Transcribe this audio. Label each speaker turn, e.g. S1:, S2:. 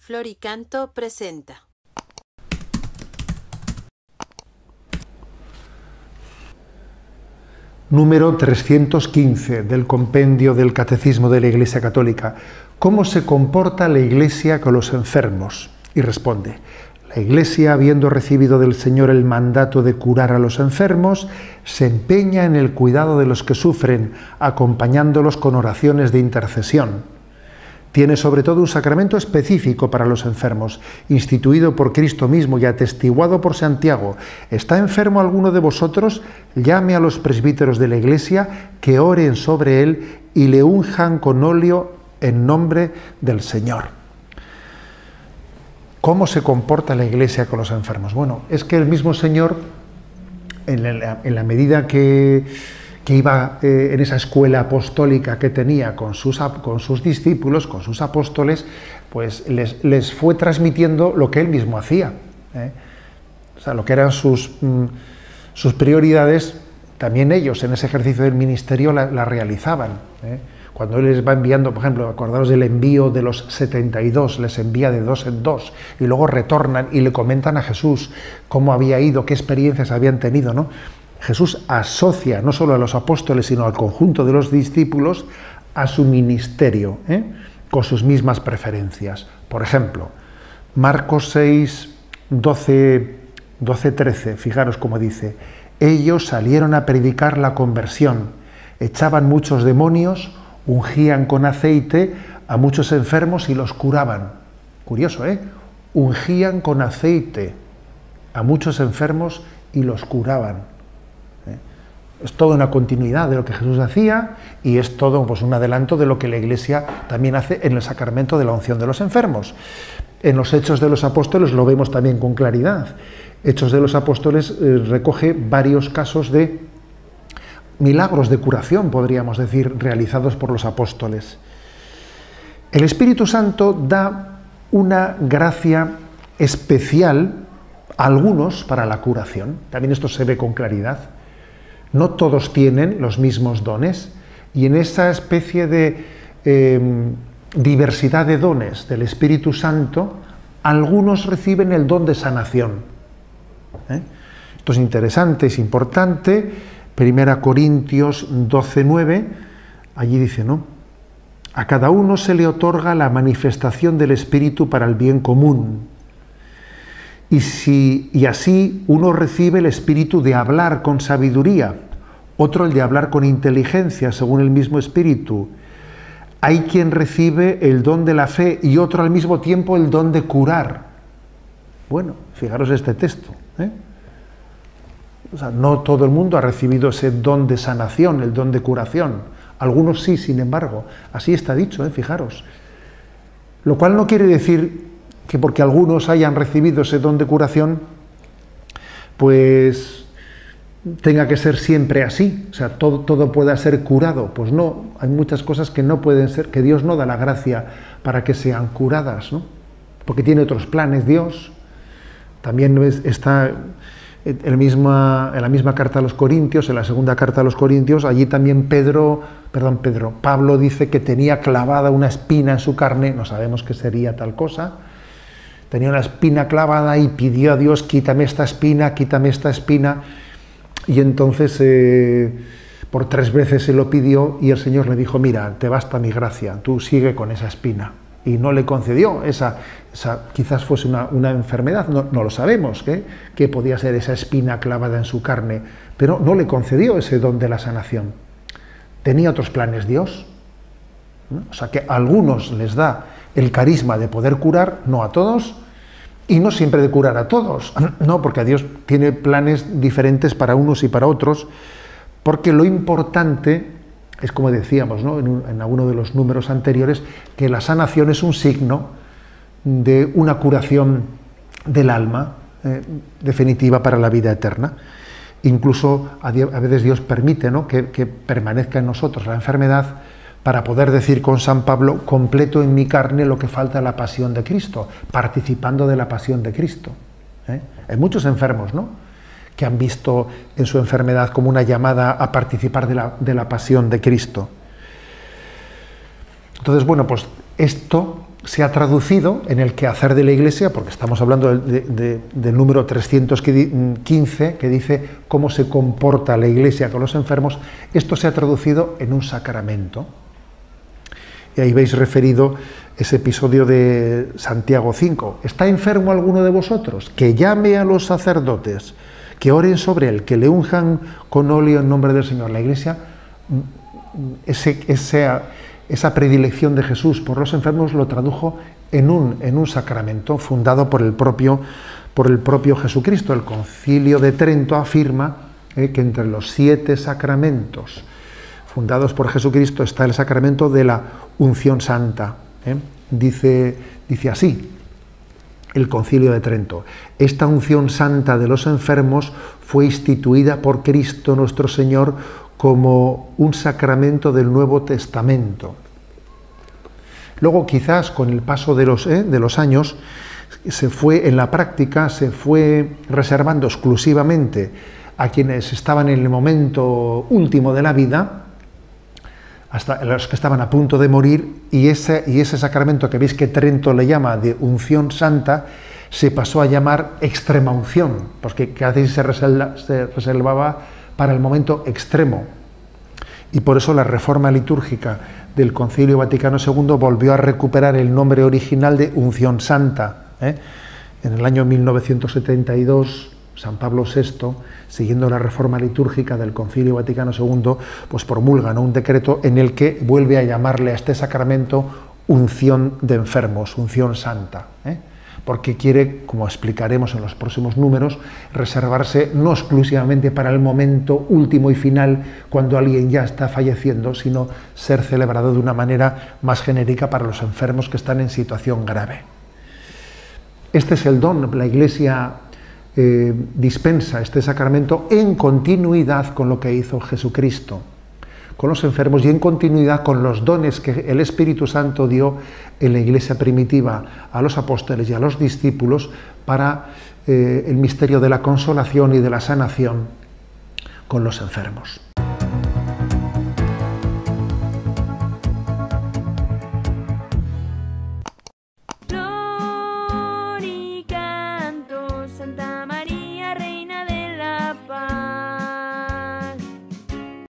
S1: Floricanto presenta.
S2: Número 315 del compendio del Catecismo de la Iglesia Católica. ¿Cómo se comporta la Iglesia con los enfermos? Y responde: la Iglesia, habiendo recibido del Señor el mandato de curar a los enfermos, se empeña en el cuidado de los que sufren, acompañándolos con oraciones de intercesión. Tiene sobre todo un sacramento específico para los enfermos, instituido por Cristo mismo y atestiguado por Santiago. ¿Está enfermo alguno de vosotros? Llame a los presbíteros de la Iglesia que oren sobre él y le unjan con óleo en nombre del Señor. ¿Cómo se comporta la Iglesia con los enfermos? Bueno, es que el mismo Señor, en la medida que iba en esa escuela apostólica que tenía con sus discípulos, con sus apóstoles, pues les fue transmitiendo lo que él mismo hacía. O sea, lo que eran sus prioridades, también ellos en ese ejercicio del ministerio la realizaban. Cuando él les va enviando, por ejemplo, acordaros del envío de los 72, les envía de 2 en 2, y luego retornan y le comentan a Jesús cómo había ido, qué experiencias habían tenido, ¿no? Jesús asocia no solo a los apóstoles, sino al conjunto de los discípulos a su ministerio, con sus mismas preferencias. Por ejemplo, Marcos 6, 12, 13, fijaros cómo dice: ellos salieron a predicar la conversión, echaban muchos demonios, ungían con aceite a muchos enfermos y los curaban. Curioso, ungían con aceite a muchos enfermos y los curaban. Es toda una continuidad de lo que Jesús hacía y es todo, pues, un adelanto de lo que la Iglesia también hace en el sacramento de la unción de los enfermos. En los Hechos de los Apóstoles lo vemos también con claridad. Hechos de los Apóstoles recoge varios casos de milagros de curación, podríamos decir, realizados por los apóstoles. El Espíritu Santo da una gracia especial a algunos para la curación. También esto se ve con claridad. No todos tienen los mismos dones, y en esa especie de diversidad de dones del Espíritu Santo, algunos reciben el don de sanación. Esto es interesante, es importante. 1 Corintios 12:9, allí dice, ¿no? A cada uno se le otorga la manifestación del Espíritu para el bien común. Y así uno recibe el espíritu de hablar con sabiduría, otro el de hablar con inteligencia, según el mismo espíritu. Hay quien recibe el don de la fe y otro al mismo tiempo el don de curar. Bueno, fijaros este texto. O sea, no todo el mundo ha recibido ese don de sanación, el don de curación. Algunos sí, sin embargo. Así está dicho, fijaros. Lo cual no quiere decir que porque algunos hayan recibido ese don de curación, pues tenga que ser siempre así, o sea, todo pueda ser curado. Pues no, hay muchas cosas que no pueden ser, que Dios no da la gracia para que sean curadas, ¿no? Porque tiene otros planes Dios. También está en la misma carta a los Corintios, en la segunda carta a los Corintios, allí también Pablo dice que tenía clavada una espina en su carne, no sabemos qué sería tal cosa. Tenía una espina clavada y pidió a Dios: quítame esta espina, quítame esta espina. Y entonces por 3 veces se lo pidió y el Señor le dijo: mira, te basta mi gracia, tú sigue con esa espina. Y no le concedió esa quizás fuese una enfermedad, no lo sabemos, que podía ser esa espina clavada en su carne, pero no le concedió ese don de la sanación. Tenía otros planes Dios, ¿no? O sea, que a algunos les da el carisma de poder curar, no a todos, y no siempre de curar a todos, no, porque Dios tiene planes diferentes para unos y para otros, porque lo importante es, como decíamos, ¿no? en alguno de los números anteriores, que la sanación es un signo de una curación del alma definitiva para la vida eterna. Incluso a veces Dios permite, ¿no? que permanezca en nosotros la enfermedad, para poder decir con San Pablo: completo en mi carne lo que falta la pasión de Cristo, participando de la pasión de Cristo. Hay muchos enfermos, ¿no?, que han visto en su enfermedad como una llamada a participar de la pasión de Cristo. Entonces, bueno, pues esto se ha traducido en el quehacer de la Iglesia, porque estamos hablando del número 315, que dice cómo se comporta la Iglesia con los enfermos. Esto se ha traducido en un sacramento. Y ahí veis referido ese episodio de Santiago 5. ¿Está enfermo alguno de vosotros? Que llame a los sacerdotes, que oren sobre él, que le unjan con óleo en nombre del Señor. La Iglesia, esa predilección de Jesús por los enfermos lo tradujo en un sacramento fundado por el propio Jesucristo. El Concilio de Trento afirma que entre los 7 sacramentos fundados por Jesucristo está el sacramento de la unción santa. Dice así el Concilio de Trento: esta unción santa de los enfermos fue instituida por Cristo nuestro Señor como un sacramento del Nuevo Testamento. Luego, quizás con el paso de los años, en la práctica se fue reservando exclusivamente a quienes estaban en el momento último de la vida, hasta los que estaban a punto de morir, y ese sacramento que veis que Trento le llama de unción santa, se pasó a llamar extrema unción, porque cada vez se reservaba para el momento extremo. Y por eso la reforma litúrgica del Concilio Vaticano II volvió a recuperar el nombre original de unción santa. En el año 1972, San Pablo VI, siguiendo la reforma litúrgica del Concilio Vaticano II, pues promulga, ¿no?, un decreto en el que vuelve a llamarle a este sacramento unción de enfermos, unción santa, porque quiere, como explicaremos en los próximos números, reservarse no exclusivamente para el momento último y final, cuando alguien ya está falleciendo, sino ser celebrado de una manera más genérica para los enfermos que están en situación grave. Este es el don. La Iglesia dispensa este sacramento en continuidad con lo que hizo Jesucristo con los enfermos y en continuidad con los dones que el Espíritu Santo dio en la Iglesia primitiva a los apóstoles y a los discípulos para el misterio de la consolación y de la sanación con los enfermos.